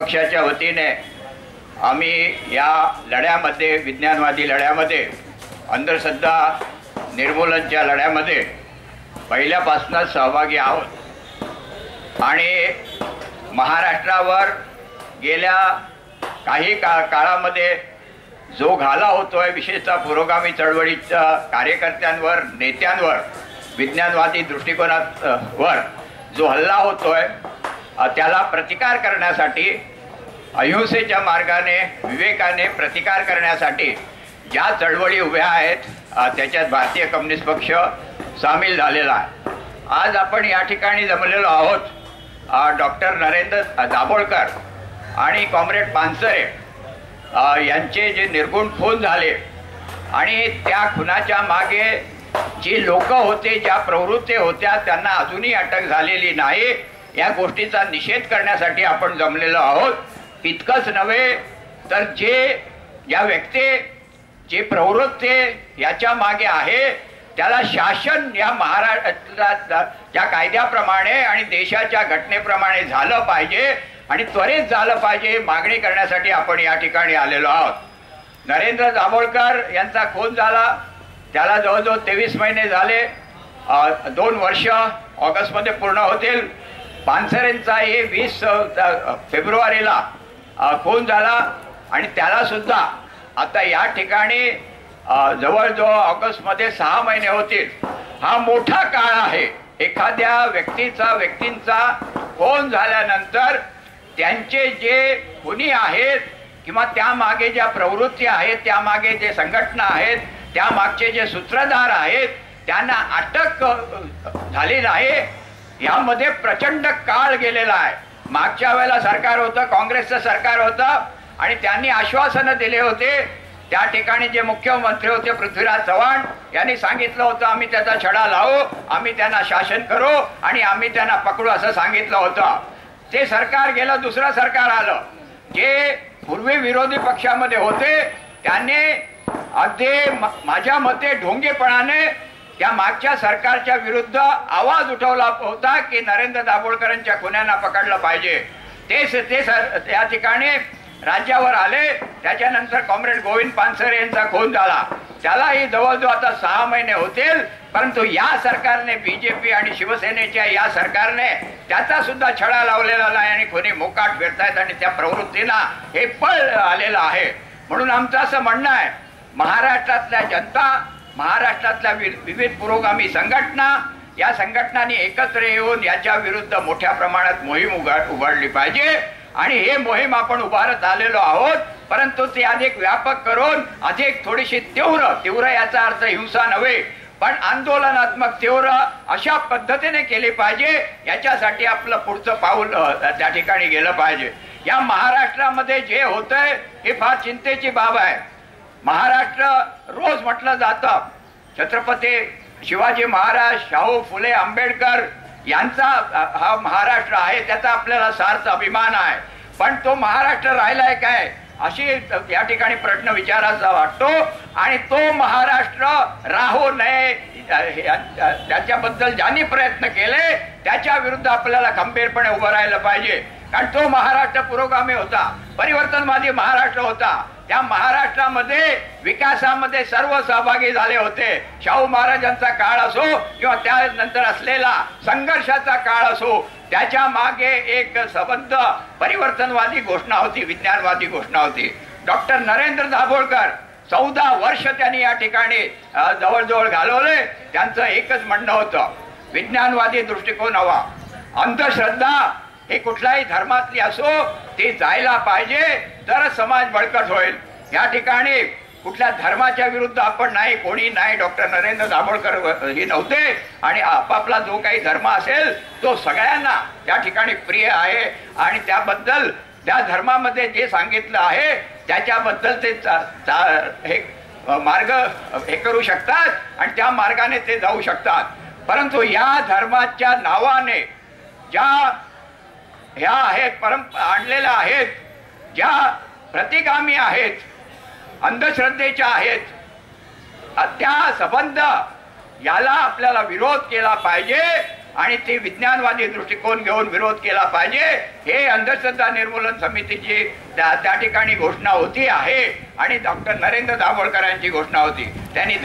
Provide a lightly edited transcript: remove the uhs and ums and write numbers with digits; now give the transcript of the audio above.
पक्षाच्या वतीने आम्ही या लढ्यामध्ये, विज्ञानवादी लढ्यामध्ये, अंधश्रद्धा निर्मूलनच्या लढ्यामध्ये पहिल्यापासूनच सहभागी आहोत आणि महाराष्ट्रावर गेल्या काही काळामध्ये जो घाला होतोय, विशेषतः पुरोगामी चळवळीच्या कार्यकर्त्यांवर, नेत्यांवर, विज्ञानवादी दृष्टिकोनावर जो हल्ला होतोय, त्याला प्रतिकार करण्यासाठी, अहिंसेच्या मार्गाने, विवेकाने प्रतिकार करण्यासाठी ज्या चळवळी उभ्या आहेत त्याच्यात भारतीय कम्युनिस्ट पक्ष सामील झालेला आहे। आज आपण या ठिकाणी जमलेलो आहोत डॉक्टर नरेंद्र दाभोळकर आणि कॉम्रेड पानसरे यांचे जे निर्गुण खून झाले आणि त्या खुनाच्या मागे जी लोक होते, ज्या प्रवृत्ती होत्या, त्यांना अजूनही अटक झालेली नाही, या गोष्टीचा निषेध करण्यासाठी आपण जमलेलो आहोत। इतकंच नव्हे तर या व्यक्ती जे प्रवृत्ती याच्या मागे आहे त्याला शासन या महाराष्ट्राच्या त्या कायद्याप्रमाणे आणि देशाच्या घटनेप्रमाणे झालं पाहिजे आणि त्वरित झालं पाहिजे, मागणी करण्यासाठी आपण या ठिकाणी आलेलो आहोत। नरेंद्र दाभोळकर यांचा खून झाला, त्याला जवळजवळ 23 महिने झाले, 2 वर्ष ऑगस्टमध्ये पूर्ण होतील। पानसरेंचा 20 फेब्रुवारीला खून झाला आणि त्याला सुद्धा आता या ठिकाणी जवळजवळ ऑगस्टमध्ये 6 महिने होतील। हा मोठा काळ आहे। एखाद्या व्यक्तींचा खून झाल्यानंतर त्यांचे जे खुनी आहेत किंवा त्यामागे ज्या प्रवृत्ती आहेत, त्यामागे जे संघटना आहेत, त्यामागचे जे सूत्रधार आहेत, त्यांना अटक झाली नाही, यामध्ये प्रचंड काळ गेलेला आहे। मागच्या वेळेला सरकार होतं, काँग्रेसचं सरकार होतं आणि त्यांनी आश्वासनं दिले होते। त्या ठिकाणी जे मुख्यमंत्री होते पृथ्वीराज चव्हाण यांनी सांगितलं होतं आम्ही त्याचा छडा लावू, आम्ही त्यांना शासन करू आणि आम्ही त्यांना पकडू असं सांगितलं होतं। ते सरकार गेलं, दुसरं सरकार आलं। जे पूर्वी विरोधी पक्षामध्ये होते त्यांनी अगदी माझ्या मते ढोंगेपणाने त्या मागच्या सरकारच्या विरुद्ध आवाज उठवला होता की नरेंद्र दाभोळकरांच्या खुन्यांना पकडलं पाहिजे। ते या ठिकाणी राज्यावर आले। त्याच्यानंतर कॉम्रेड गोविंद पानसरे यांचा खून झाला, त्यालाही जवळजवळ आता 6 महिने होतील, परंतु या सरकारने, बीजेपी आणि शिवसेनेच्या या सरकारने त्याचा सुद्धा छडा लावलेला नाही आणि खुनी मोकाट फिरतायत आणि त्या प्रवृत्तीला हे पळ आलेलं आहे। म्हणून आमचं असं म्हणणं आहे, महाराष्ट्रातल्या जनता, महाराष्ट्रातल्या विविध पुरोगामी संघटना, या संघटनांनी एकत्र येऊन याच्या विरुद्ध मोठ्या प्रमाणात मोहीम उघडली पाहिजे आणि हे मोहीम आपण उभारत आलेलो आहोत, परंतु ती अधिक व्यापक करून अधिक थोडीशी तीव्र याचा अर्थ हिंसा नव्हे पण आंदोलनात्मक तीव्र अशा पद्धतीने केली पाहिजे। याच्यासाठी आपलं पुढचं पाऊल त्या ठिकाणी गेलं पाहिजे। या महाराष्ट्रामध्ये जे होतंय हे फार चिंतेची बाब आहे। महाराष्ट्र रोज म्हटलं जातं छत्रपती शिवाजी महाराज, शाहू फुले आंबेडकर यांचा हा महाराष्ट्र आहे, त्याचा आपल्याला सार्थ अभिमान आहे, पण तो महाराष्ट्र राहिलाय काय अशी या ठिकाणी प्रश्न विचारायचा वाटतो आणि तो महाराष्ट्र राहू नये त्याच्याबद्दल ज्यांनी प्रयत्न केले त्याच्या विरुद्ध आपल्याला खंबीरपणे उभं राहिलं पाहिजे। कारण तो महाराष्ट्र पुरोगामी होता, परिवर्तनवादी महाराष्ट्र होता। त्या महाराष्ट्रामध्ये विकासामध्ये सर्व सहभागी झाले होते। शाहू महाराजांचा काळ असो किंवा त्यानंतर असलेला संघर्षाचा काळ असो, त्याच्या मागे एक संबंध परिवर्तनवादी घोषणा होती, विज्ञानवादी घोषणा होती। डॉक्टर नरेंद्र दाभोळकर 14 वर्ष त्यांनी या ठिकाणी जवळजवळ घालवले। त्यांचं एकच म्हणणं होतं, विज्ञानवादी दृष्टिकोन हवा, अंधश्रद्धा हे कुठल्याही धर्मातली असो ती जायला पाहिजे, तरच समाज बळकट होईल। या ठिकाणी कुठल्या धर्माच्या विरुद्ध आपण नाही, कोणी नाही। डॉक्टर नरेंद्र दाभोळकर हे नव्हते आणि आपापला जो काही धर्म असेल तो सगळ्यांना त्या ठिकाणी प्रिय आहे आणि त्याबद्दल त्या धर्मामध्ये जे सांगितलं आहे त्याच्याबद्दल ते हे मार्ग हे करू शकतात आणि त्या मार्गाने ते जाऊ शकतात। परंतु या धर्माच्या नावाने ज्या ह्या आहेत आणलेल्या आहेत, ज्या प्रतिगामी आहेत, अंधश्रद्धेच्या आहेत, त्या संबंध याला आपल्याला विरोध केला पाहिजे आणि ती विज्ञानवादी दृष्टिकोन घेऊन विरोध केला पाहिजे, हे अंधश्रद्धा निर्मूलन समितीची त्या ठिकाणी घोषणा होती आहे आणि डॉक्टर नरेंद्र दाभोळकर यांची घोषणा होती. त्यांनी